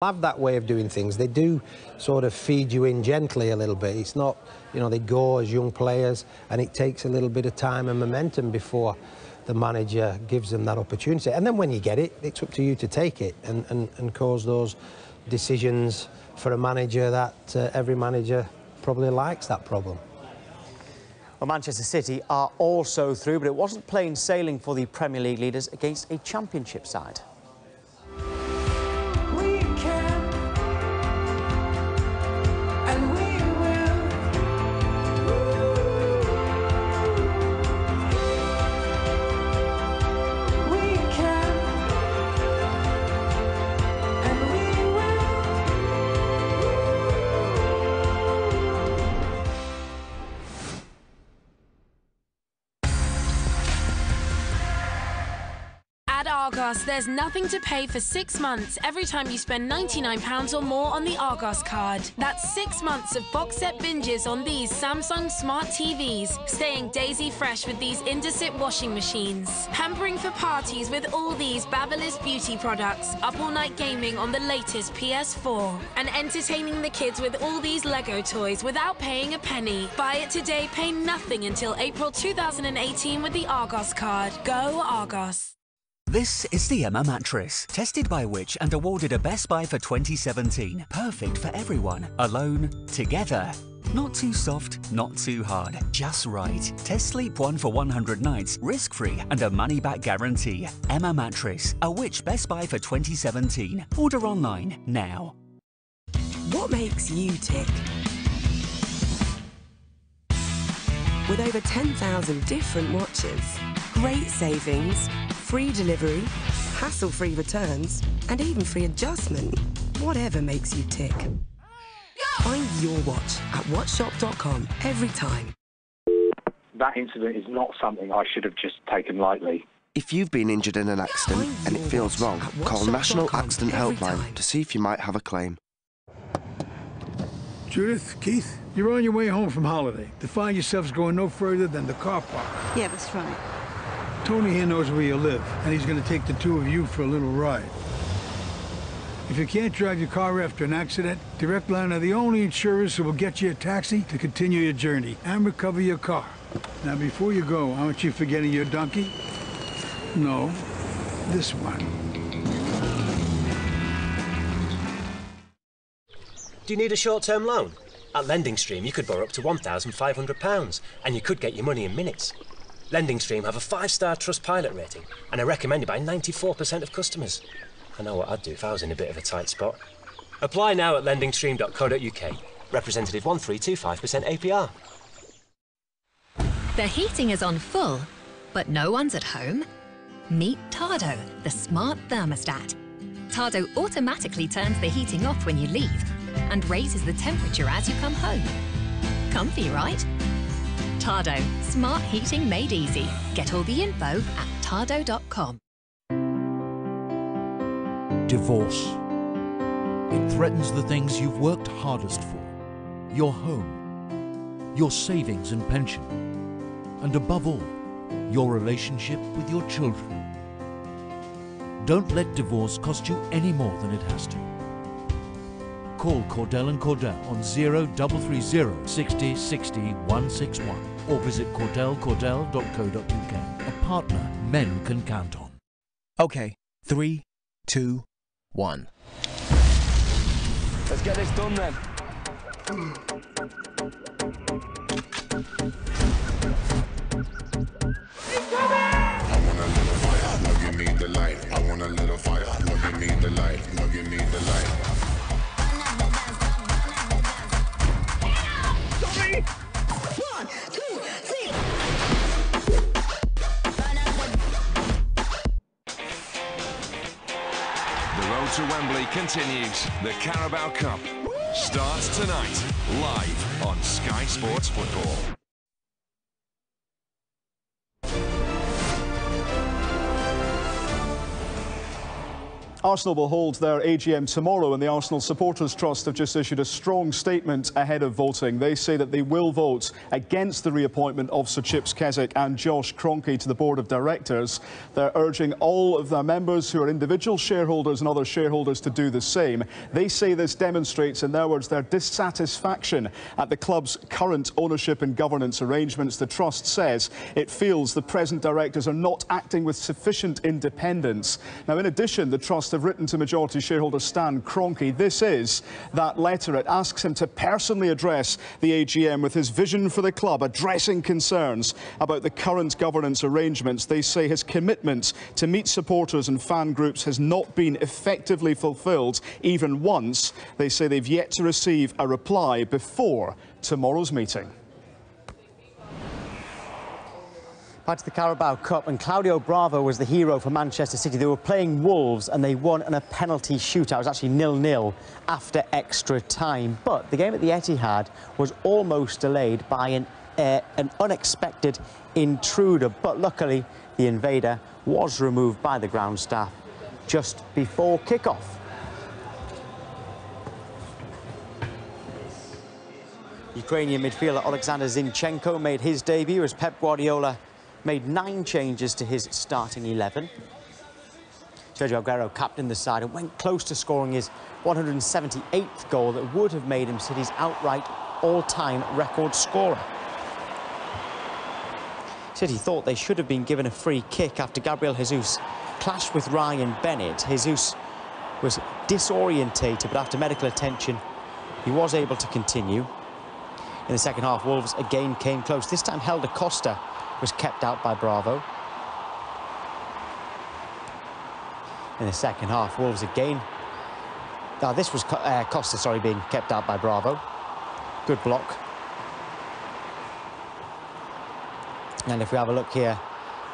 Have that way of doing things. They do sort of feed you in gently a little bit. It's not, you know, they go as young players and it takes a little bit of time and momentum before the manager gives them that opportunity. And then when you get it, it's up to you to take it and cause those decisions for a manager that every manager probably likes that problem. Well, Manchester City are also through, but it wasn't plain sailing for the Premier League leaders against a Championship side. At Argos, there's nothing to pay for 6 months every time you spend £99 or more on the Argos card. That's 6 months of box set binges on these Samsung Smart TVs, staying daisy fresh with these Indesit washing machines, pampering for parties with all these Babyliss beauty products, up all night gaming on the latest PS4, and entertaining the kids with all these Lego toys without paying a penny. Buy it today, pay nothing until April 2018 with the Argos card. Go Argos. This is the Emma mattress, tested by Which and awarded a Best Buy for 2017. Perfect for everyone, alone, together. Not too soft, not too hard, just right. Test Sleep 1 for 100 nights, risk-free and a money-back guarantee. Emma mattress, a Which Best Buy for 2017. Order online now. What makes you tick? With over 10,000 different watches, great savings, free delivery, hassle-free returns, and even free adjustment. Whatever makes you tick. Find your watch at watchshop.com every time. That incident is not something I should have just taken lightly. If you've been injured in an accident and it feels wrong, call National Accident Helpline to see if you might have a claim. Judith, Keith, you're on your way home from holiday to find yourselves going no further than the car park. Yeah, that's right. Tony here knows where you live, and he's going to take the two of you for a little ride. If you can't drive your car after an accident, Direct Line are the only insurers who will get you a taxi to continue your journey and recover your car. Now, before you go, aren't you forgetting your donkey? No, this one. Do you need a short-term loan? At LendingStream, you could borrow up to £1,500, and you could get your money in minutes. LendingStream have a 5-star Trustpilot rating and are recommended by 94% of customers. I know what I'd do if I was in a bit of a tight spot. Apply now at lendingstream.co.uk. Representative 1325% APR. The heating is on full, but no one's at home? Meet Tado, the smart thermostat. Tado automatically turns the heating off when you leave and raises the temperature as you come home. Comfy, right? Tado, smart heating made easy. Get all the info at tado.com. Divorce. It threatens the things you've worked hardest for. Your home, your savings and pension, and above all, your relationship with your children. Don't let divorce cost you any more than it has to. Call Cordell & Cordell on 0330 60 60 161 or visit cordellcordell.co.uk. A partner men can count on. Okay, 3, 2, 1. Let's get this done then. I want a little fire, now give me the light. I want a little fire, now give me the light. Now give me the light. Sorry! 1, 2, 3. The road to Wembley continues. The Carabao Cup starts tonight, live on Sky Sports Football. Arsenal will hold their AGM tomorrow, and the Arsenal Supporters Trust have just issued a strong statement ahead of voting. They say that they will vote against the reappointment of Sir Chips Keswick and Josh Kroenke to the board of directors. They're urging all of their members who are individual shareholders and other shareholders to do the same. They say this demonstrates, in their words, their dissatisfaction at the club's current ownership and governance arrangements. The trust says it feels the present directors are not acting with sufficient independence. Now, in addition, the trust have written to majority shareholder Stan Kroenke. This is that letter. It asks him to personally address the AGM with his vision for the club, addressing concerns about the current governance arrangements. They say his commitment to meet supporters and fan groups has not been effectively fulfilled even once. They say they've yet to receive a reply before tomorrow's meeting. Back to the Carabao Cup, and Claudio Bravo was the hero for Manchester City. They were playing Wolves and they won in a penalty shootout. It was actually 0-0 after extra time. But the game at the Etihad was almost delayed by an unexpected intruder. But luckily, the invader was removed by the ground staff just before kick-off. Ukrainian midfielder Alexander Zinchenko made his debut as Pep Guardiola made 9 changes to his starting 11. Sergio Aguero captained the side and went close to scoring his 178th goal that would have made him City's outright all-time record scorer. City thought they should have been given a free kick after Gabriel Jesus clashed with Ryan Bennett. Jesus was disorientated, but after medical attention, he was able to continue. In the second half, Wolves again came close. This time, Helder Costa was kept out by Bravo. In the second half, Wolves again. This was Costa, sorry, being kept out by Bravo. Good block. And if we have a look here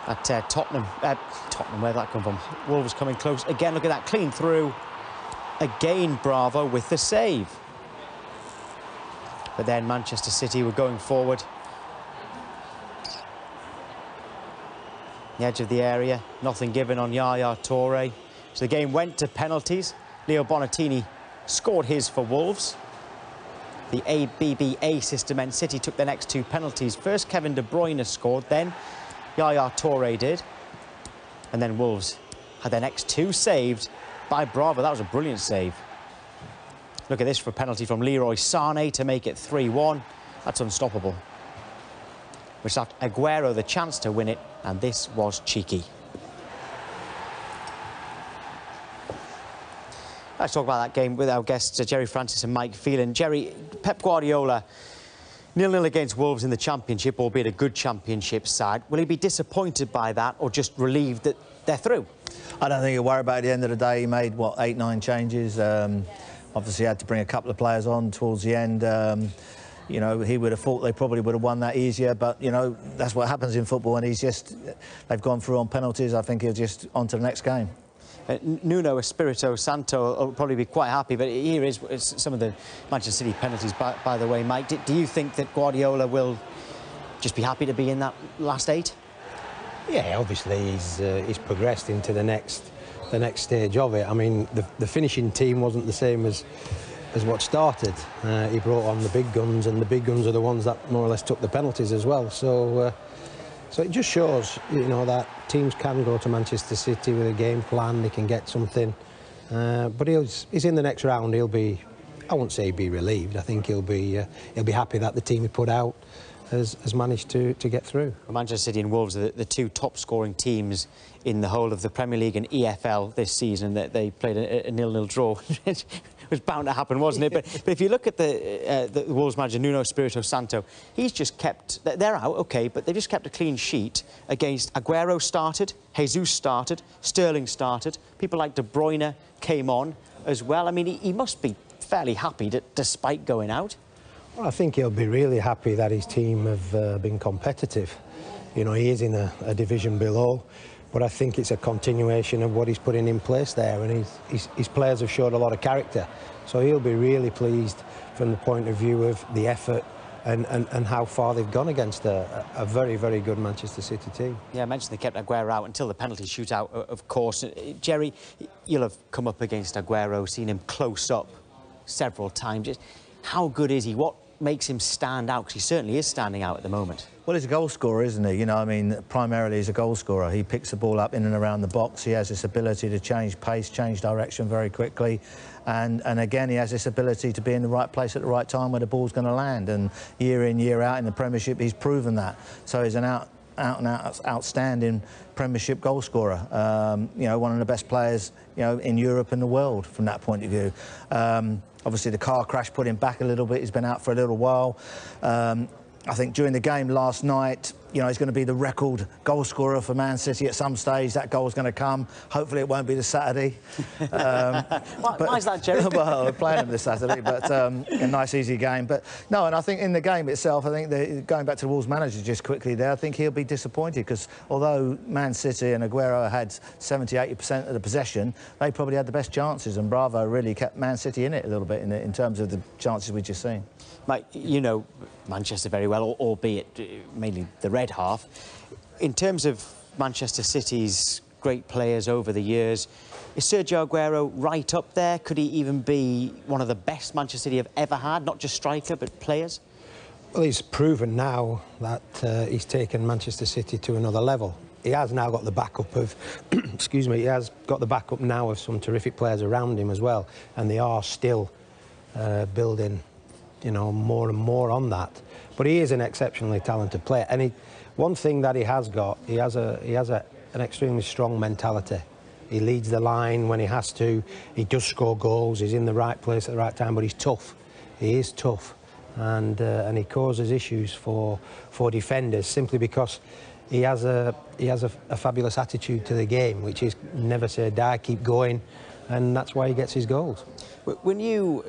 at Tottenham, where'd that come from? Wolves coming close again. Look at that, clean through. Again, Bravo with the save. But then Manchester City were going forward. The edge of the area, nothing given on Yaya Toure. So the game went to penalties. Leo Bonatini scored his for Wolves. The ABBA system meant City took the next 2 penalties. First, Kevin De Bruyne scored, then Yaya Toure did. And then Wolves had their next 2 saved by Bravo. That was a brilliant save. Look at this for a penalty from Leroy Sané to make it 3-1. That's unstoppable. Which left Aguero the chance to win it, and this was cheeky. Let's talk about that game with our guests, Jerry Francis and Mike Phelan. Jerry, Pep Guardiola, 0-0 against Wolves in the Championship, albeit a good Championship side. Will he be disappointed by that, or just relieved that they're through? I don't think he'll worry about it. At the end of the day, he made, what, 8-9 changes. Obviously, had to bring a couple of players on towards the end. You know, he would have thought they probably would have won that easier, but, you know, that's what happens in football, and they've gone through on penalties. I think he'll just on to the next game. Nuno Espirito Santo will probably be quite happy, but here is some of the Manchester City penalties, by the way, Mike. Do you think that Guardiola will just be happy to be in that last 8? Yeah, obviously he's progressed into the next stage of it. I mean, the finishing team wasn't the same as what started. He brought on the big guns, and the big guns are the ones that more or less took the penalties as well. So it just shows, you know, that teams can go to Manchester City with a game plan. They can get something. But he's in the next round. He'll be, I won't say he'll be relieved. I think he'll be happy that the team he put out has managed to get through. Well, Manchester City and Wolves are the 2 top-scoring teams in the whole of the Premier League and EFL this season. They played a 0-0 draw. It was bound to happen, wasn't it? But if you look at the Wolves manager, Nuno Espirito Santo, he's just kept... They're out, OK, but they've just kept a clean sheet against Aguero started, Jesus started, Sterling started, people like De Bruyne came on as well. I mean, he must be fairly happy despite going out. Well, I think he'll be really happy that his team have been competitive. You know, he is in a division below, but I think it's a continuation of what he's putting in place there, and his players have showed a lot of character. So he'll be really pleased from the point of view of the effort and how far they've gone against a very, very good Manchester City team. Yeah, I mentioned they kept Aguero out until the penalty shootout, of course. Jerry, you'll have come up against Aguero, seen him close up several times. Just how good is he? What makes him stand out? Because he certainly is standing out at the moment. Well, he's a goal scorer, isn't he? You know, I mean, primarily he's a goal scorer. He picks the ball up in and around the box. He has this ability to change pace, change direction very quickly. And again, he has this ability to be in the right place at the right time where the ball's going to land. And year in, year out in the Premiership, he's proven that. So he's an out-and-out outstanding Premiership goal scorer. You know, one of the best players, you know, in Europe and the world from that point of view. Obviously, the car crash put him back a little bit. He's been out for a little while. I think during the game last night, you know, he's going to be the record goal scorer for Man City at some stage. That goal's going to come. Hopefully it won't be this Saturday. Why is that, Jerry? Well, we're playing him this Saturday, but a nice, easy game. But no, and I think in the game itself, I think going back to the Wolves manager just quickly there, I think he'll be disappointed because although Man City and Aguero had 70–80% of the possession, they probably had the best chances, and Bravo really kept Man City in it a little bit in terms of the chances we've just seen. Mate, you know Manchester very well, albeit mainly the red half. In terms of Manchester City's great players over the years, is Sergio Aguero right up there? Could he even be one of the best Manchester City have ever had, not just striker, but players? Well, he's proven now that he's taken Manchester City to another level. He has now got the backup of, excuse me, he has got the backup now of some terrific players around him as well, and they are still building, you know, more and more on that. But he is an exceptionally talented player, and one thing that he has got, he has an extremely strong mentality. He leads the line when he has to. He does score goals. He's in the right place at the right time, but he's tough. He is tough, and he causes issues for defenders simply because he has a fabulous attitude to the game, which is never say die, keep going, and that's why he gets his goals. When you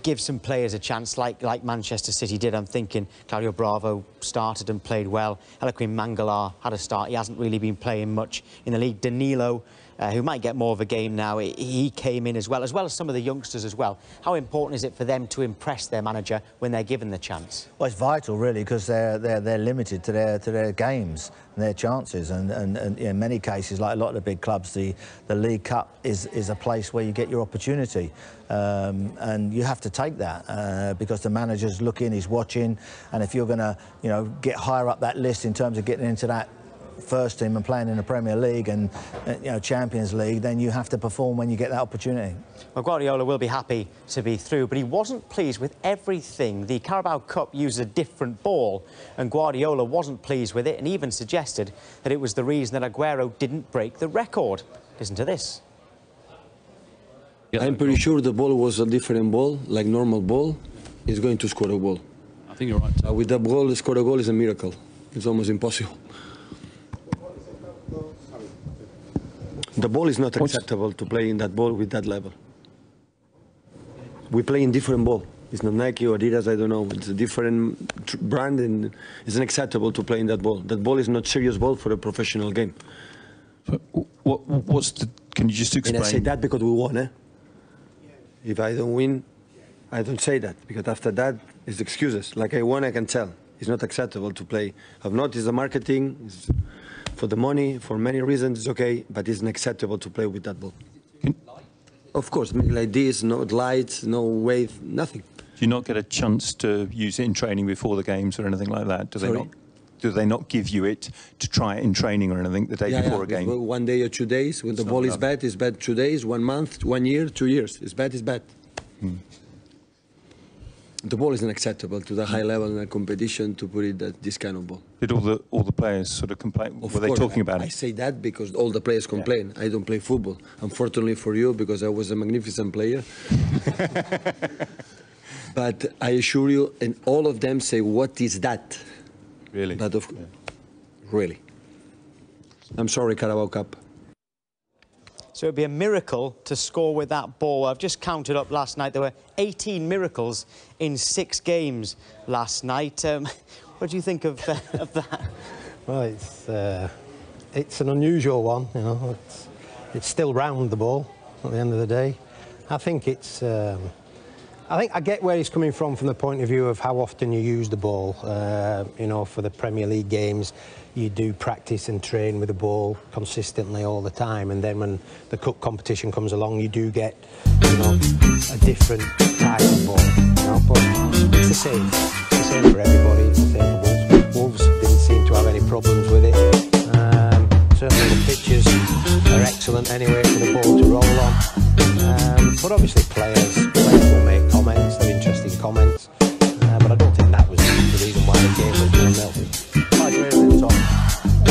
give some players a chance like Manchester City did, I'm thinking Claudio Bravo started and played well. Joaquin Mangala had a start. He hasn't really been playing much in the league. Danilo, who might get more of a game now, he came in as well as some of the youngsters as well. How important is it for them to impress their manager when they're given the chance? Well, it's vital, really, because they're limited to their games and their chances, and in many cases, like a lot of the big clubs, the League Cup is a place where you get your opportunity, and you have to take that because the manager's looking, he's watching, and if you're going to, you know, get higher up that list in terms of getting into that first team and playing in the Premier League and you know, Champions League, then you have to perform when you get that opportunity. Well, Guardiola will be happy to be through, but he wasn't pleased with everything. The Carabao Cup used a different ball, and Guardiola wasn't pleased with it, and even suggested that it was the reason that Aguero didn't break the record. Listen to this. I'm pretty sure the ball was a different ball, like normal ball. He's going to score a goal. I think you're right. With that ball, score a goal is a miracle. It's almost impossible. The ball is not acceptable to play in that ball with that level. We play in different ball. It's not Nike or Adidas, I don't know. It's a different brand, and it's unacceptable to play in that ball. That ball is not serious ball for a professional game. Can you just explain? And I say that because we won, eh? If I don't win, I don't say that, because after that, it's excuses. Like I won, I can tell. It's not acceptable to play. I've noticed the marketing, it's for the money, for many reasons, it's okay, but it's unacceptable to play with that ball. Of course, like this, no lights, no wave, nothing. Do you not get a chance to use it in training before the games or anything like that? Do they not give you it to try it in training or anything the day before a game? 1 day or 2 days. When the ball is bad, it's bad 2 days, 1 month, 1 year, 2 years. It's bad, it's bad. The ball is unacceptable to the high level in a competition to put it this kind of ball. Did all the players sort of complain? Were they talking about it? I say that because all the players complain. I don't play football. Unfortunately for you, because I was a magnificent player. But I assure you, and all of them say, what is that? Really? But really. I'm sorry, Carabao Cup. So it'd be a miracle to score with that ball. I've just counted up last night. There were 18 miracles in 6 games last night. What do you think of that? Well, it's an unusual one, you know. It's still round, the ball, at the end of the day. I think it's I think I get where he's coming from the point of view of how often you use the ball. You know, for the Premier League games, you do practice and train with the ball consistently all the time, and then when the cup competition comes along, you do get, you know, a different type of ball. You know, but it's the same. It's the same for everybody. It's the same for Wolves. Wolves didn't seem to have any problems with it. Certainly the pitches are excellent anyway for the ball to roll on. But obviously players will make comments, they're interesting comments. But I don't think that was the reason why the game was 0-0. I agree with him, Tom. I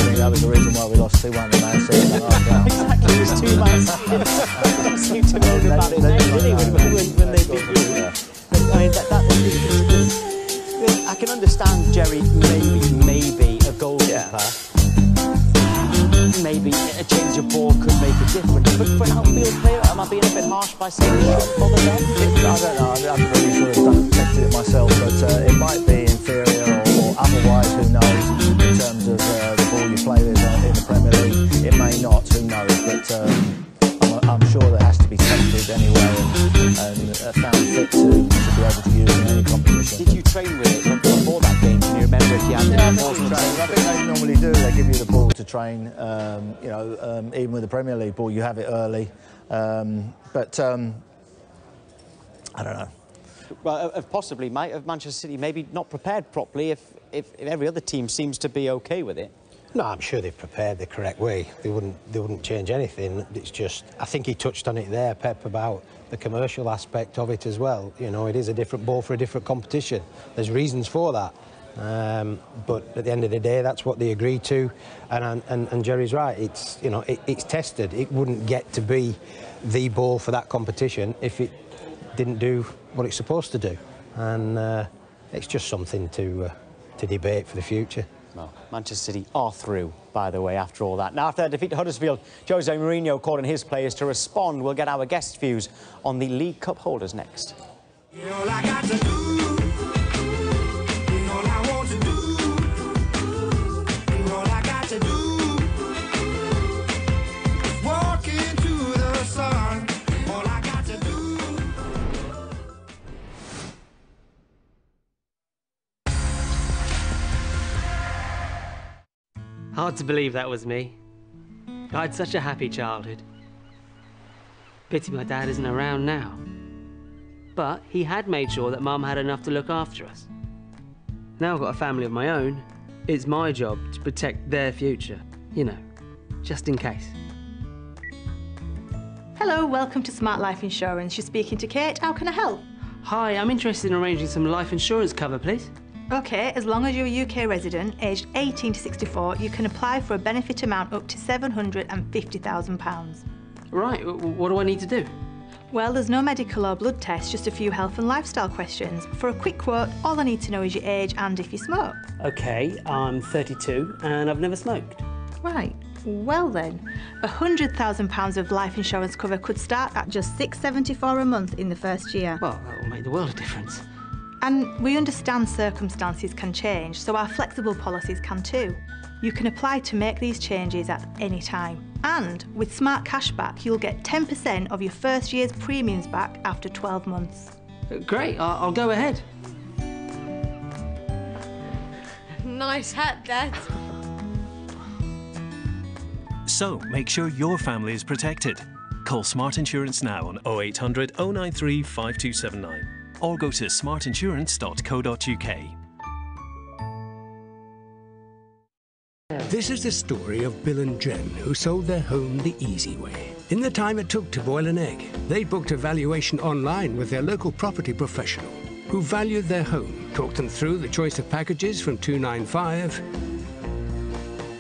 think that was the reason why we lost 2-1 to Man City. Exactly, it was 2 Man City. Seemed to know about it, didn't he, when they beat you? I mean, I can understand, Jerry, maybe a goalkeeper. Maybe a change of ball could make a difference. But for an outfield player, am I being a bit harsh by saying it shouldn't bother them? I don't know. I haven't really sort of tested it myself, but it might be inferior or otherwise. Who knows? In terms of the ball you play with in the Premier League, it may not. Who knows? But I'm sure that has to be tested anyway and found fit to be able to use in any competition. Did you train with it before that game? Can you remember if you had I think they normally do. They give you the ball to train. You know, even with the Premier League ball, you have it early. But I don't know. Well, possibly might have Manchester City maybe not prepared properly if every other team seems to be okay with it. No, I'm sure they've prepared the correct way. They wouldn't change anything. It's just, I think he touched on it there, Pep, about the commercial aspect of it as well. You know, it is a different ball for a different competition. There's reasons for that. But at the end of the day, that's what they agreed to. And Jerry's right. It's, you know, it's tested. It wouldn't get to be the ball for that competition if it didn't do what it's supposed to do. And it's just something to debate for the future. Well, Manchester City are through, by the way, after all that. Now, after their defeat to Huddersfield, Jose Mourinho called on his players to respond. We'll get our guest views on the League Cup holders next. Hard to believe that was me. I had such a happy childhood. Pity my dad isn't around now. But he had made sure that Mum had enough to look after us. Now I've got a family of my own, it's my job to protect their future. You know, just in case. Hello, welcome to Smart Life Insurance. You're speaking to Kate. How can I help? Hi, I'm interested in arranging some life insurance cover, please. OK, as long as you're a UK resident, aged 18 to 64, you can apply for a benefit amount up to £750,000. Right, what do I need to do? Well, there's no medical or blood test, just a few health and lifestyle questions. For a quick quote, all I need to know is your age and if you smoke. OK, I'm 32 and I've never smoked. Right, well then, £100,000 of life insurance cover could start at just $6.74 a month in the first year. Well, that will make the world of difference. And we understand circumstances can change, so our flexible policies can too. You can apply to make these changes at any time. And with Smart Cashback, you'll get 10% of your first year's premiums back after 12 months. Great, I'll go ahead. Nice hat, Dad. So, make sure your family is protected. Call Smart Insurance now on 0800 093 5279 or go to smartinsurance.co.uk. This is the story of Bill and Jen, who sold their home the easy way. In the time it took to boil an egg, they booked a valuation online with their local property professional, who valued their home, talked them through the choice of packages from $295,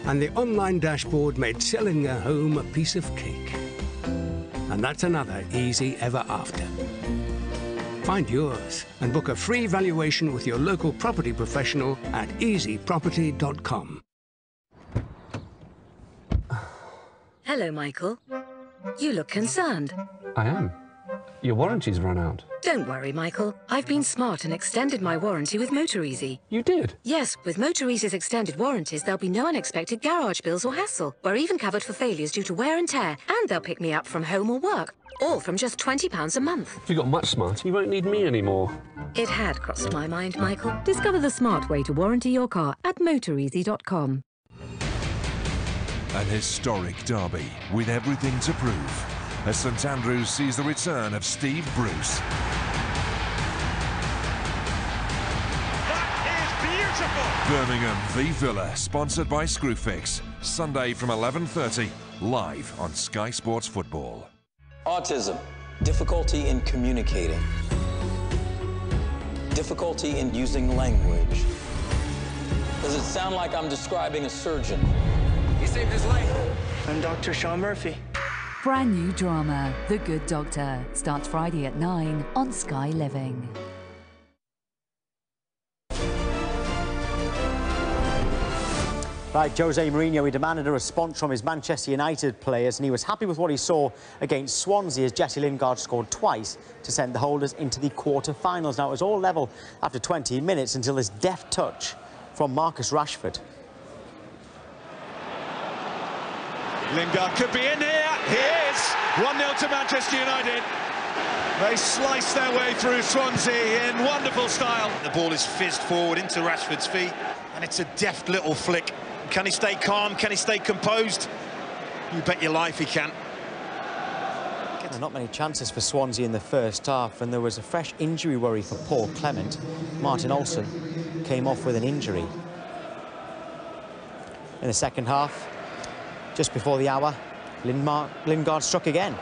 and the online dashboard made selling their home a piece of cake. And that's another easy ever after. Find yours and book a free valuation with your local property professional at easyproperty.com. Hello, Michael. You look concerned. I am. Your warranty's run out. Don't worry, Michael. I've been smart and extended my warranty with Motor Easy. You did? Yes, with Motor Easy's extended warranties, there'll be no unexpected garage bills or hassle. We're even covered for failures due to wear and tear, and they'll pick me up from home or work, all from just £20 a month. If you got much smarter, you won't need me anymore. It had crossed my mind, Michael. Discover the smart way to warranty your car at motoreasy.com. An historic derby with everything to prove as St Andrews sees the return of Steve Bruce. That is beautiful! Birmingham v Villa, sponsored by Screwfix. Sunday from 11:30, live on Sky Sports Football. Autism, difficulty in communicating, difficulty in using language. Does it sound like I'm describing a surgeon? He saved his life. I'm Dr. Sean Murphy. Brand new drama, The Good Doctor, starts Friday at 9 on Sky Living. Right, Jose Mourinho, he demanded a response from his Manchester United players, and he was happy with what he saw against Swansea as Jesse Lingard scored twice to send the holders into the quarter-finals. Now, it was all level after 20 minutes until this deft touch from Marcus Rashford. Lingard could be in here. He is. 1-0 to Manchester United. They slice their way through Swansea in wonderful style. The ball is fizzed forward into Rashford's feet, and it's a deft little flick. Can he stay calm? Can he stay composed? You bet your life he can. Not many chances for Swansea in the first half, and there was a fresh injury worry for Paul Clement. Martin Olsson came off with an injury. In the second half, just before the hour, Lingard struck again. Oh,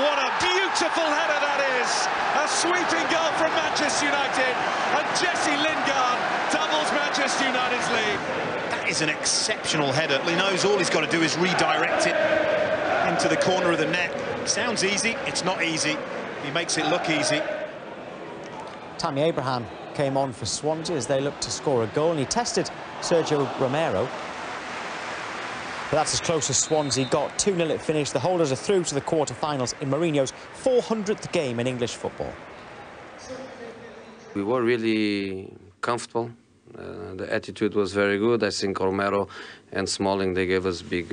what a beautiful header that is! A sweeping goal from Manchester United, and Jesse Lingard doubles Manchester United's lead. That is an exceptional header. He knows all he's got to do is redirect it into the corner of the net. It sounds easy, it's not easy. He makes it look easy. Tammy Abraham came on for Swansea as they looked to score a goal, and he tested Sergio Romero. But that's as close as Swansea got. 2-0 it finished. The holders are through to the quarter-finals in Mourinho's 400th game in English football. We were really comfortable. The attitude was very good. I think Romero and Smalling, they gave us big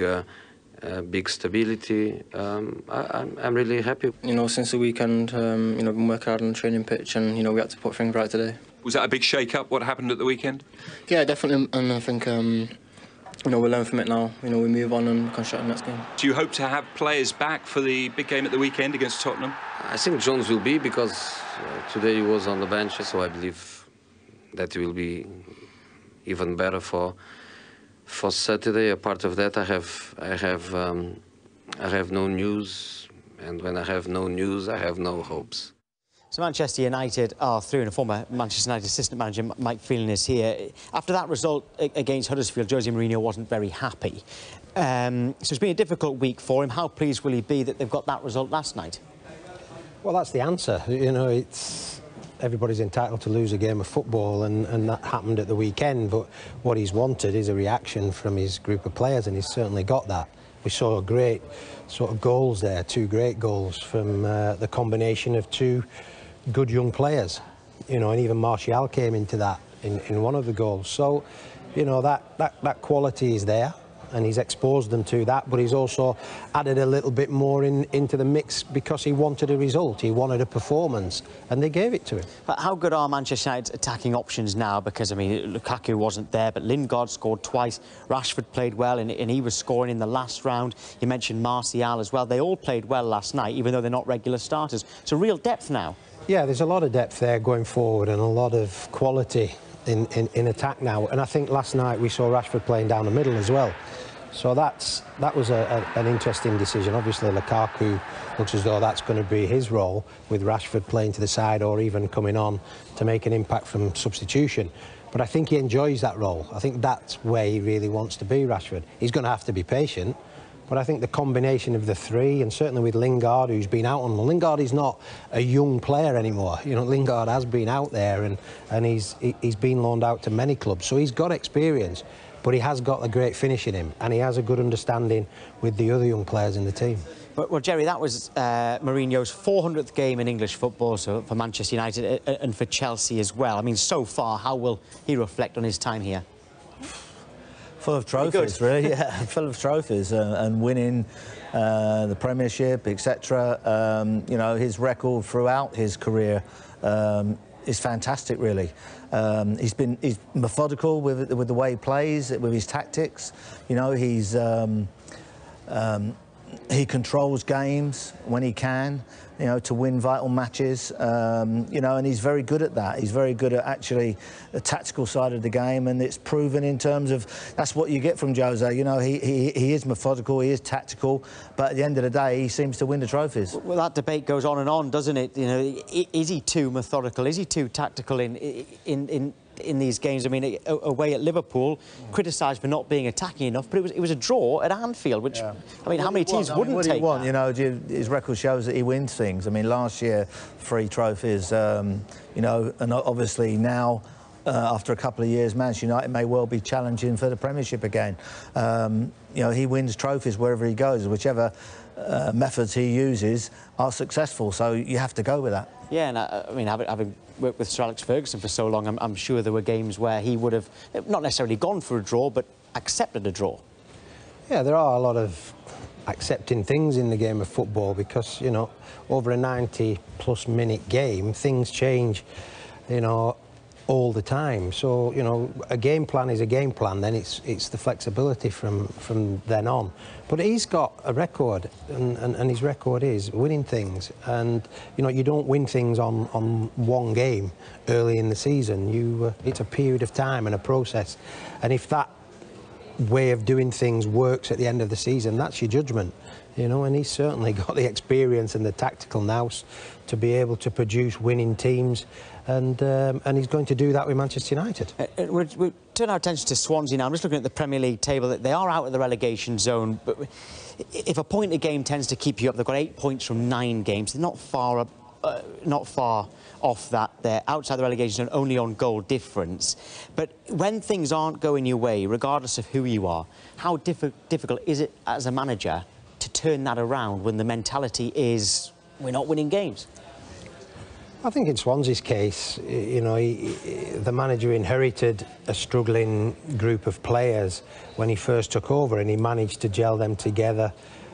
stability. I'm really happy. You know, since the weekend, you know, been working hard on the training pitch, and you know, we had to put things right today. Was that a big shake-up? What happened at the weekend? Yeah, definitely, and I think you know, we learn from it now. You know, we move on and construct the next game. Do you hope to have players back for the big game at the weekend against Tottenham? I think Jones will be, because today he was on the bench, so I believe that he will be even better for Saturday. A part of that, I have no news, and when I have no news, I have no hopes. So Manchester United are through, and a former Manchester United assistant manager, Mike Phelan, is here. After that result against Huddersfield, Jose Mourinho wasn't very happy. So it's been a difficult week for him. How pleased will he be that they've got that result last night? Well, that's the answer. You know, everybody's entitled to lose a game of football, and that happened at the weekend. But what he's wanted is a reaction from his group of players, and he's certainly got that. We saw great sort of goals there, two great goals from the combination of two good young players, you know, and even Martial came into that in one of the goals. So, you know, that quality is there, and he's exposed them to that, but he's also added a little bit more into the mix because he wanted a result, he wanted a performance, and they gave it to him. But how good are Manchester United's attacking options now? Because, I mean, Lukaku wasn't there, but Lingard scored twice, Rashford played well, and he was scoring in the last round. You mentioned Martial as well. They all played well last night, even though they're not regular starters. So real depth now. Yeah, there's a lot of depth there going forward, and a lot of quality in attack now. And I think last night we saw Rashford playing down the middle as well. So that was an interesting decision. Obviously, Lukaku looks as though that's going to be his role, with Rashford playing to the side or even coming on to make an impact from substitution. But I think he enjoys that role. I think that's where he really wants to be, Rashford. He's going to have to be patient. But I think the combination of the three, and certainly with Lingard, who's been out on... Lingard is not a young player anymore. You know, Lingard has been out there, and he's been loaned out to many clubs. So he's got experience, but he has got a great finish in him, and he has a good understanding with the other young players in the team. Well, Jerry, that was Mourinho's 400th game in English football, so for Manchester United and for Chelsea as well. I mean, so far, how will he reflect on his time here? Full of trophies, really, yeah, full of trophies and winning the Premiership, etc. You know, his record throughout his career is fantastic, really. He's methodical with the way he plays, with his tactics. You know, he controls games when he can, you know, to win vital matches, you know, and he's very good at that. He's very good at actually the tactical side of the game, and it's proven in terms of that's what you get from Jose. You know, he is methodical, he is tactical, but at the end of the day, he seems to win the trophies. Well, that debate goes on and on, doesn't it? You know, is he too methodical? Is he too tactical in these games? I mean, away at Liverpool, criticised for not being attacking enough, but it was a draw at Anfield, which, I mean, how many teams wouldn't take that? You know, his record shows that he wins things. I mean, last year, 3 trophies, you know, and obviously now, after a couple of years, Manchester United may well be challenging for the Premiership again. You know, he wins trophies wherever he goes, whichever methods he uses are successful, so you have to go with that. Yeah, and I mean, having worked with Sir Alex Ferguson for so long, I'm sure there were games where he would have not necessarily gone for a draw, but accepted a draw. Yeah, there are a lot of accepting things in the game of football because, you know, over a 90-plus minute game, things change, you know, all the time. So, you know, a game plan is a game plan, then it's the flexibility from then on. But he's got a record, and his record is winning things. And, you know, you don't win things on one game early in the season. It's a period of time and a process. And if that way of doing things works at the end of the season, that's your judgment. You know, and he's certainly got the experience and the tactical nous to be able to produce winning teams, and he's going to do that with Manchester United. We'll turn our attention to Swansea now. I'm just looking at the Premier League table. They are out of the relegation zone, but if a point a game tends to keep you up, they've got 8 points from 9 games. They're not far off that. They're outside the relegation zone, only on goal difference. But when things aren't going your way, regardless of who you are, how difficult is it as a manager to turn that around when the mentality is we're not winning games? I think in Swansea's case, you know, the manager inherited a struggling group of players when he first took over, and he managed to gel them together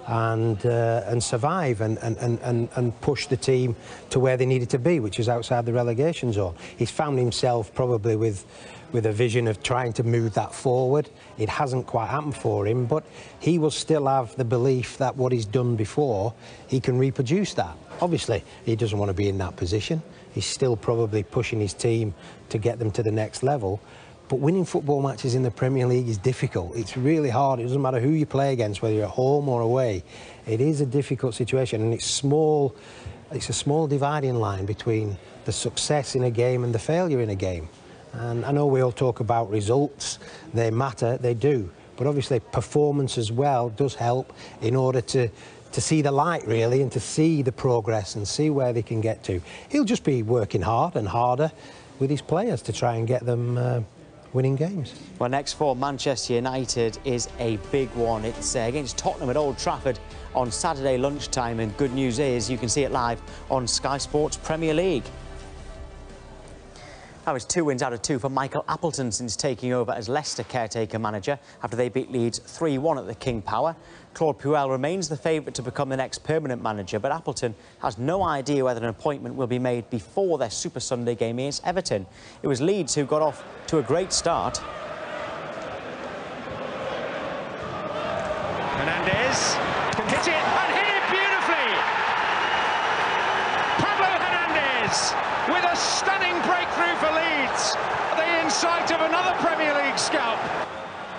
and survive and push the team to where they needed to be, which is outside the relegation zone. He's found himself probably with a vision of trying to move that forward. It hasn't quite happened for him, but he will still have the belief that what he's done before, he can reproduce that. Obviously, he doesn't want to be in that position. He's still probably pushing his team to get them to the next level. But winning football matches in the Premier League is difficult. It's really hard. It doesn't matter who you play against, whether you're at home or away. It is a difficult situation, and it's small. It's a small dividing line between the success in a game and the failure in a game. And I know we all talk about results. They matter, they do. But obviously performance as well does help in order to see the light, really, and to see the progress and see where they can get to. He'll just be working hard and harder with his players to try and get them winning games. Well, next for Manchester United is a big one. It's against Tottenham at Old Trafford on Saturday lunchtime, and good news is you can see it live on Sky Sports Premier League. That was 2 wins out of 2 for Michael Appleton since taking over as Leicester caretaker manager after they beat Leeds 3-1 at the King Power. Claude Puel remains the favourite to become the next permanent manager, but Appleton has no idea whether an appointment will be made before their Super Sunday game against Everton. It was Leeds who got off to a great start. Hernandez can hit it and hit it beautifully. Pablo Hernandez with a stunning breakthrough for Leeds. Are they in sight of another Premier League scalp?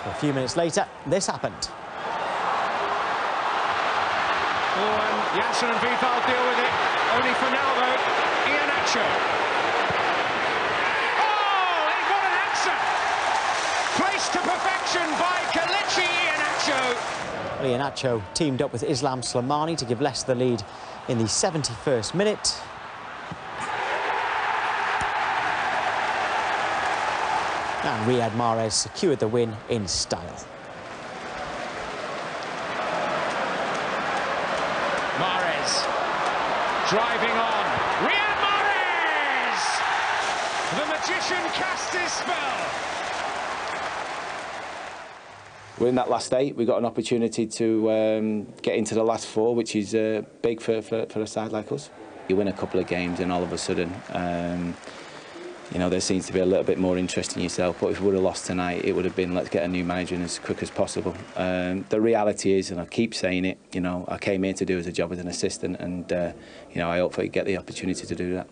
A few minutes later, this happened. Oh, and Janssen and Vival deal with it. Only for now, though, Iheanacho. Oh, what an answer! Placed to perfection by Kelechi Iheanacho. Iheanacho teamed up with Islam Slimani to give Leicester the lead in the 71st minute. And Riyad Mahrez secured the win in style. driving on. Riyad Mahrez! The magician cast his spell. We're in that last 8. We got an opportunity to get into the last 4, which is big for a side like us. You win a couple of games and all of a sudden, you know, there seems to be a little bit more interest in yourself. But if we would have lost tonight, it would have been let's get a new manager in as quick as possible. The reality is, and I keep saying it, you know, I came here to do a job as an assistant, and you know, I hopefully get the opportunity to do that.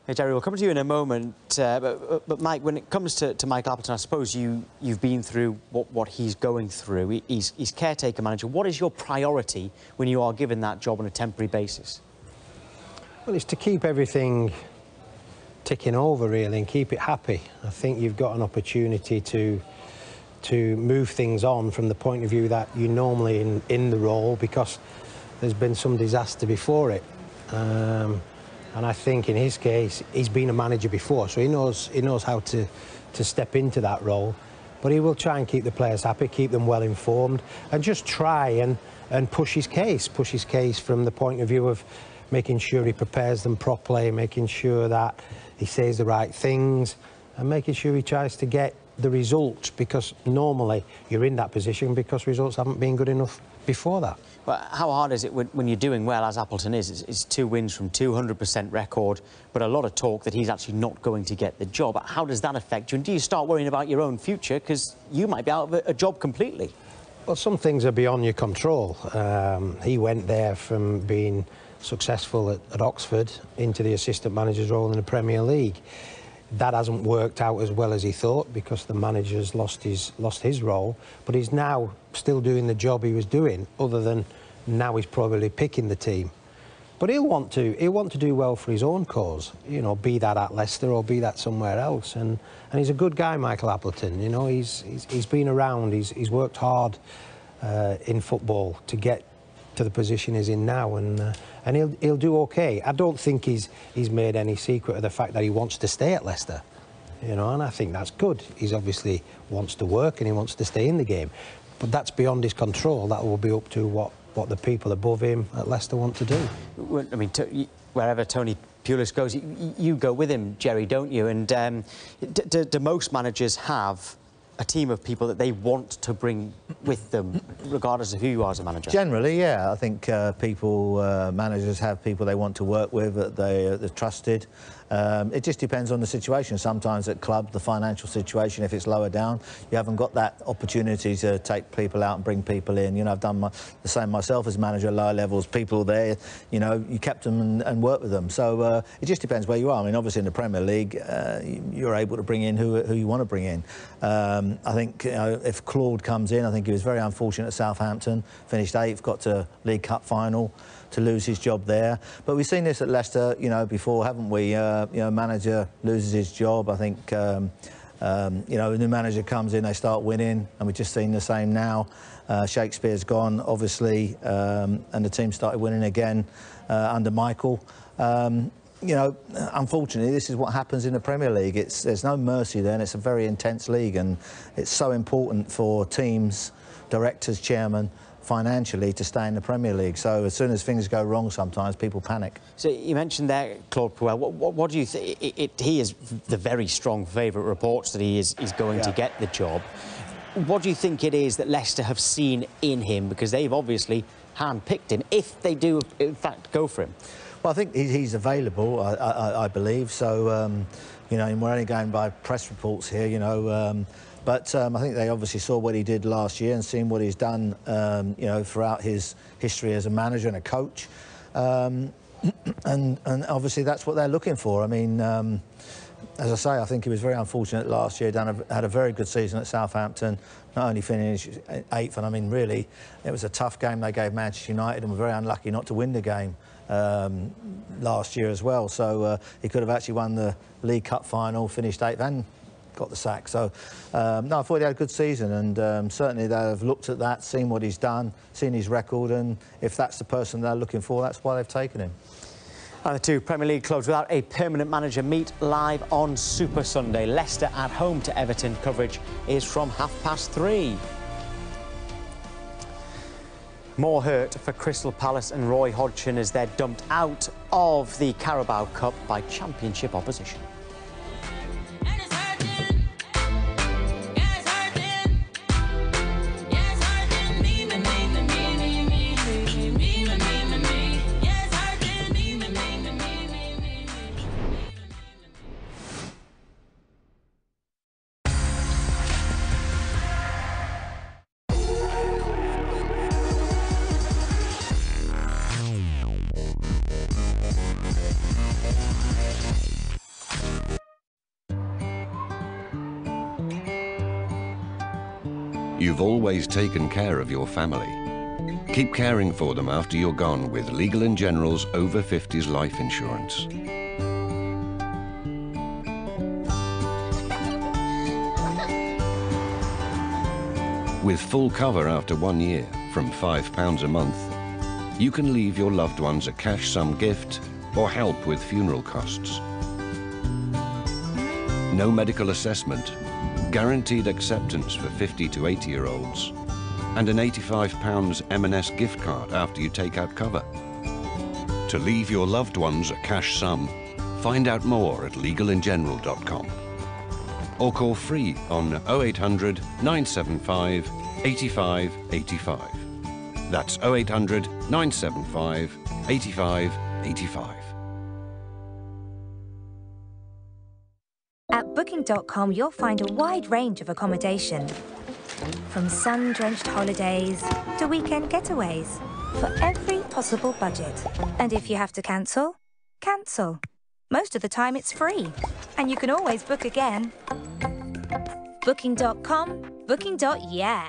Hey, Jerry, we'll come to you in a moment, but Mike, when it comes to Mike Appleton, I suppose you've been through what he's going through. He's caretaker manager. What is your priority when you are given that job on a temporary basis? Well, it's to keep everything ticking over, really, and keep it happy. I think you've got an opportunity to move things on from the point of view that you're normally in the role, because there's been some disaster before it. And I think in his case, he's been a manager before, so he knows how to step into that role. But he will try and keep the players happy, keep them well informed, and just try and push his case from the point of view of making sure he prepares them properly, making sure that he says the right things, and making sure he tries to get the results, because normally you're in that position because results haven't been good enough before that. Well, how hard is it when you're doing well, as Appleton is? It's 2 wins from 200% record, but a lot of talk that he's actually not going to get the job. How does that affect you? And do you start worrying about your own future? Because you might be out of a job completely. Well, some things are beyond your control. He went there from being successful at Oxford into the assistant manager's role in the Premier League. That hasn't worked out as well as he thought, because the manager's lost his role, but he's now still doing the job he was doing, other than now he's probably picking the team. But he'll want to do well for his own cause, you know, be that at Leicester or be that somewhere else. And he's a good guy, Michael Appleton. You know, he's been around, he's worked hard in football to get to the position he's in now, and he'll do okay. I don't think he's made any secret of the fact that he wants to stay at Leicester, you know, and I think that's good. He's obviously wants to work and he wants to stay in the game, but that's beyond his control. That will be up to what the people above him at Leicester want to do. I mean, wherever Tony Pulis goes, you go with him, Jerry, don't you? And do most managers have a team of people that they want to bring with them, regardless of who you are as a manager? Generally, yeah. I think managers have people they want to work with, that they're trusted. It just depends on the situation. Sometimes at club, the financial situation, if it's lower down, you haven't got that opportunity to take people out and bring people in. You know, I've done the same myself as manager at lower levels. People there, you know, you kept them and worked with them. So it just depends where you are. I mean, obviously in the Premier League, you're able to bring in who you want to bring in. I think, you know, if Claude comes in, I think he was very unfortunate at Southampton, finished 8th, got to League Cup final, to lose his job there. But we've seen this at Leicester, you know, before, haven't we? You know, manager loses his job. I think, you know, a new manager comes in, they start winning, and we've just seen the same now. Shakespeare's gone, obviously, and the team started winning again under Michael. You know, unfortunately, this is what happens in the Premier League. There's no mercy there, and it's a very intense league, and it's so important for teams, directors, chairmen, financially to stay in the Premier League. So as soon as things go wrong, sometimes people panic. So you mentioned there, Claude Puel. What do you think? He is the very strong favourite. Reports that he's going to get the job. What do you think it is that Leicester have seen in him? Because they've obviously handpicked him, if they do, in fact, go for him. Well, I think he's available, I believe. So, you know, and we're only going by press reports here, you know. But I think they obviously saw what he did last year and seen what he's done, you know, throughout his history as a manager and a coach. And obviously that's what they're looking for. I mean, as I say, I think he was very unfortunate last year. Had a very good season at Southampton. Not only finished 8th, and I mean, really, it was a tough game they gave Manchester United, and were very unlucky not to win the game last year as well. So he could have actually won the League Cup final, finished 8th, and got the sack. So no, I thought he had a good season, and certainly they have looked at that, seen what he's done, seen his record, and if that's the person they're looking for, that's why they've taken him. And the 2 Premier League clubs without a permanent manager meet live on Super Sunday. Leicester at home to Everton. Coverage is from 3:30. More hurt for Crystal Palace and Roy Hodgson as they're dumped out of the Carabao Cup by Championship opposition. You've always taken care of your family. Keep caring for them after you're gone with Legal & General's Over 50s life insurance. With full cover after 1 year, from £5 a month, you can leave your loved ones a cash sum gift or help with funeral costs. No medical assessment, guaranteed acceptance for 50 to 80-year-olds, and an £85 M&S gift card after you take out cover. To leave your loved ones a cash sum, find out more at legalandgeneral.com or call free on 0800 975 85 85. That's 0800 975 85 85. At Booking.com, you'll find a wide range of accommodation, from sun-drenched holidays to weekend getaways, for every possible budget. And if you have to cancel, cancel. Most of the time it's free, and you can always book again. Booking.com, Booking.yeah.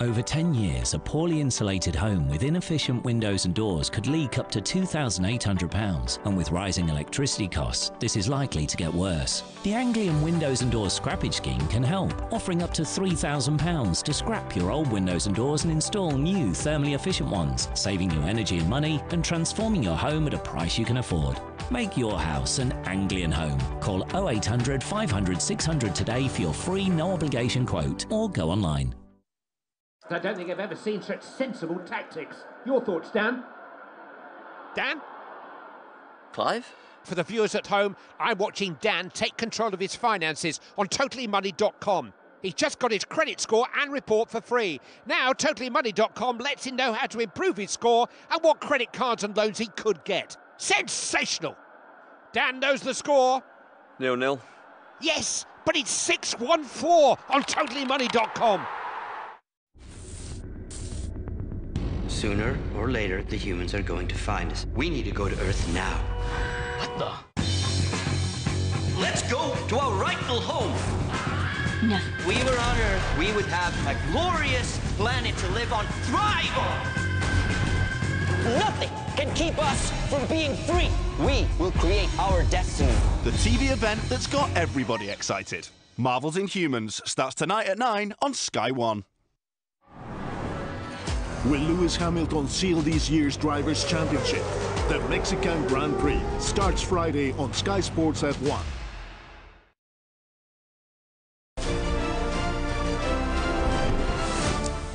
Over 10 years, a poorly insulated home with inefficient windows and doors could leak up to £2,800, and with rising electricity costs, this is likely to get worse. The Anglian Windows and Doors Scrappage Scheme can help, offering up to £3,000 to scrap your old windows and doors and install new thermally efficient ones, saving you energy and money and transforming your home at a price you can afford. Make your house an Anglian home. Call 0800 500 600 today for your free no-obligation quote, or go online. I don't think I've ever seen such sensible tactics. Your thoughts, Dan? Dan? Clive? For the viewers at home, I'm watching Dan take control of his finances on TotallyMoney.com. He's just got his credit score and report for free. Now, TotallyMoney.com lets him know how to improve his score and what credit cards and loans he could get. Sensational! Dan knows the score. 0-0. Yes, but it's 614 on TotallyMoney.com. Sooner or later, the humans are going to find us. We need to go to Earth now. What the? Let's go to our rightful home. No. If we were on Earth, we would have a glorious planet to live on, thrive on. Nothing can keep us from being free. We will create our destiny. The TV event that's got everybody excited. Marvel's Inhumans starts tonight at 9 on Sky One. Will Lewis Hamilton seal this year's Drivers' Championship? The Mexican Grand Prix starts Friday on Sky Sports at 1.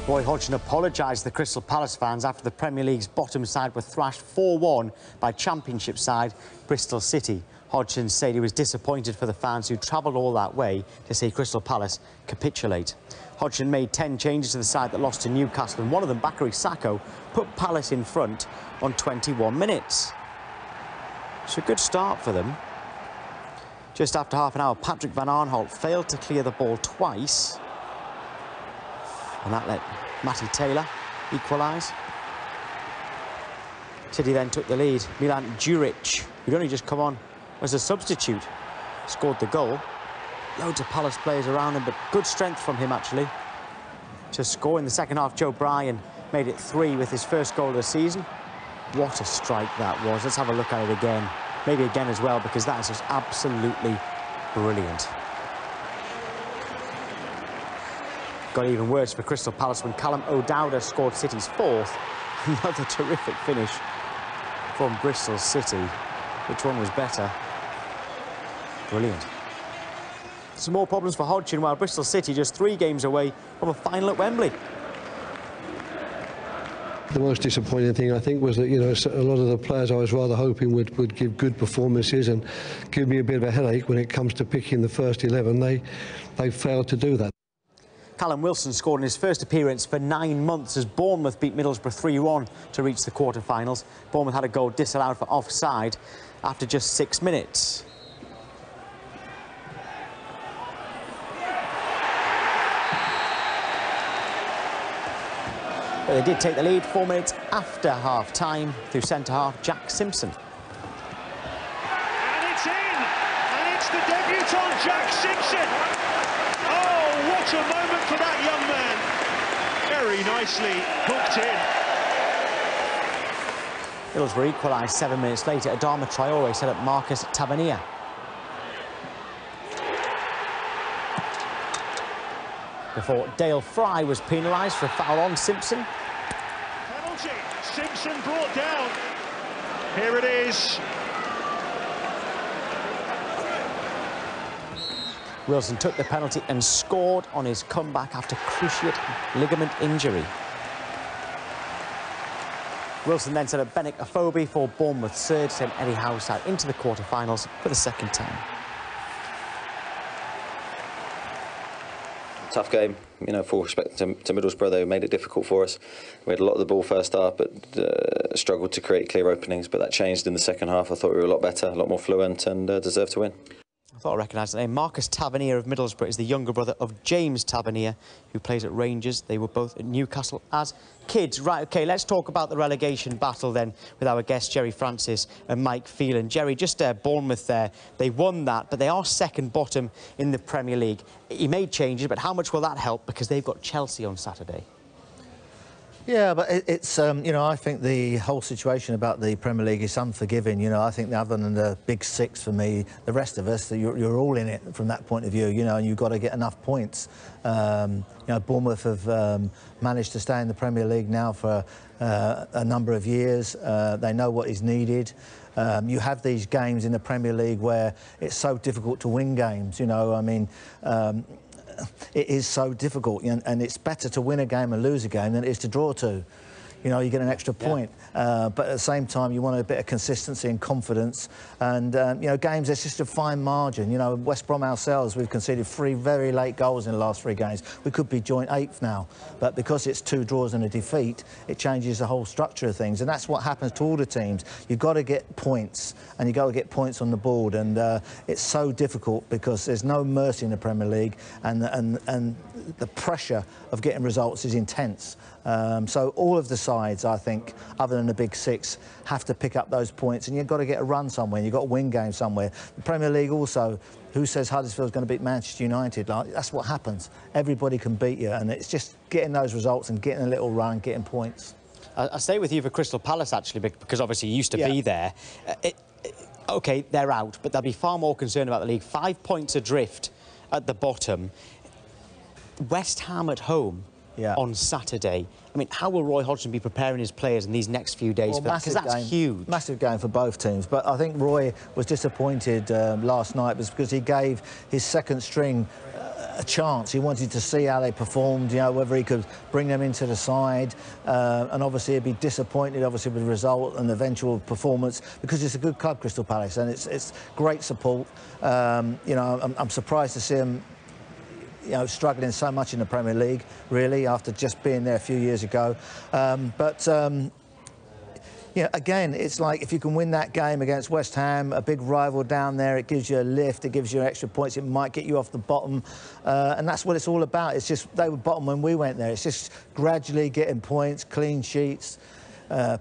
Roy Hodgson apologised to the Crystal Palace fans after the Premier League's bottom side were thrashed 4-1 by Championship side Bristol City. Hodgson said he was disappointed for the fans who travelled all that way to see Crystal Palace capitulate. Hodgson made 10 changes to the side that lost to Newcastle, and one of them, Bakary Sakho, put Palace in front on 21 minutes. It's a good start for them. Just after half an hour, Patrick Van Aanholt failed to clear the ball twice, and that let Matty Taylor equalise. City then took the lead. Milan Djuric, who'd only just come on as a substitute, scored the goal. Loads of Palace players around him, but good strength from him, actually, to score in the second half. Joe Bryan made it 3 with his first goal of the season. What a strike that was. Let's have a look at it again. Maybe again as well, because that is just absolutely brilliant. Got even worse for Crystal Palace when Callum O'Dowda scored City's 4th. Another terrific finish from Bristol City. Which one was better? Brilliant. Some more problems for Hodgson, while Bristol City just 3 games away from a final at Wembley. The most disappointing thing, I think, was that, you know, a lot of the players I was rather hoping would give good performances and give me a bit of a headache when it comes to picking the first 11. They failed to do that. Callum Wilson scored in his first appearance for 9 months as Bournemouth beat Middlesbrough 3-1 to reach the quarter-finals. Bournemouth had a goal disallowed for offside after just 6 minutes. But they did take the lead 4 minutes after half-time through centre-half Jack Simpson. And it's in! And it's the debutant Jack Simpson! Oh, what a moment for that young man! Very nicely hooked in. Middlesbrough equalised 7 minutes later. Adama Traore set up Marcus Tavernier. Before Dale Fry was penalised for a foul on Simpson. Penalty. Simpson brought down. Here it is. Wilson took the penalty and scored on his comeback after cruciate ligament injury. Wilson then set up Benik Afobe for Bournemouth's third, sent Eddie Howe out into the quarter-finals for the second time. Tough game, you know, full respect to Middlesbrough. They made it difficult for us. We had a lot of the ball first half, but struggled to create clear openings. But that changed in the second half. I thought we were a lot better, a lot more fluent, and deserved to win. I thought I recognised the name. Marcus Tavernier of Middlesbrough is the younger brother of James Tavernier, who plays at Rangers. They were both at Newcastle as kids. Right, OK, let's talk about the relegation battle then with our guests, Jerry Francis and Mike Phelan. Jerry, just Bournemouth there, they won that, but they are second bottom in the Premier League. He made changes, but how much will that help? Because they've got Chelsea on Saturday. Yeah, but it's, you know, I think the whole situation about the Premier League is unforgiving. You know, I think other than the big six for me, the rest of us, you're all in it from that point of view, you know, and you've got to get enough points. You know, Bournemouth have managed to stay in the Premier League now for a number of years. They know what is needed. You have these games in the Premier League where it's so difficult to win games, you know, I mean, it is so difficult, and it's better to win a game and lose a game than it is to draw two. You know, you get an extra point. But at the same time, you want a bit of consistency and confidence. And, you know, games, there's just a fine margin. You know, West Brom ourselves, we've conceded 3 very late goals in the last 3 games. We could be joint 8th now. But because it's 2 draws and a defeat, it changes the whole structure of things. And that's what happens to all the teams. You've got to get points, and you've got to get points on the board. And it's so difficult because there's no mercy in the Premier League, and the pressure of getting results is intense. So all of the sides, I think, other than the big six, have to pick up those points, and you've got to get a run somewhere, you've got to win games somewhere. The Premier League also, who says Huddersfield's going to beat Manchester United? Like, that's what happens. Everybody can beat you, and it's just getting those results and getting a little run, getting points. I'll stay with you for Crystal Palace, actually, because obviously you used to be there. OK, they're out, but they'll be far more concerned about the league. 5 points adrift at the bottom. West Ham at home on Saturday. I mean, how will Roy Hodgson be preparing his players in these next few days? Because that's huge. Massive game for both teams. But I think Roy was disappointed last night because he gave his second string a chance. He wanted to see how they performed, you know, whether he could bring them into the side. And obviously he'd be disappointed, obviously, with the result and the eventual performance, because it's a good club, Crystal Palace, and it's great support. You know, I'm surprised to see him, you know, struggling so much in the Premier League, really, after just being there a few years ago. You know, again, it's like if you can win that game against West Ham, a big rival down there, it gives you a lift, it gives you extra points, it might get you off the bottom. And that's what it's all about. It's just, they were bottom when we went there. It's just gradually getting points, clean sheets,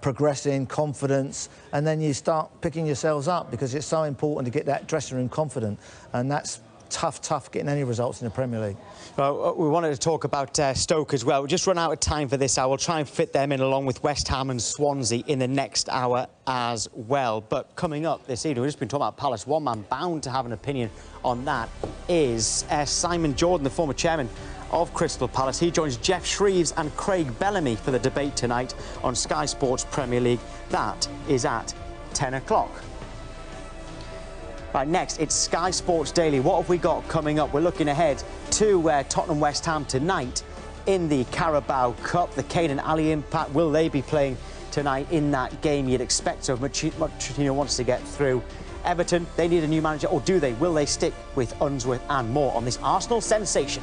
progressing, confidence, and then you start picking yourselves up, because it's so important to get that dressing room confident. And that's tough getting any results in the Premier League. Well, we wanted to talk about Stoke as well. We've just run out of time for this hour. We'll try and fit them in along with West Ham and Swansea in the next hour as well. But coming up this evening, we've just been talking about Palace. One man bound to have an opinion on that is Simon Jordan, the former chairman of Crystal Palace. He joins Jeff Shreves and Craig Bellamy for the debate tonight on Sky Sports Premier League. That is at 10 o'clock. Right, next, it's Sky Sports Daily. What have we got coming up? We're looking ahead to Tottenham West Ham tonight in the Carabao Cup. The Kane and Ali impact, will they be playing tonight in that game? You'd expect so if Pochettino wants to get through. Everton, they need a new manager, or do they? Will they stick with Unsworth? And more on this Arsenal sensation.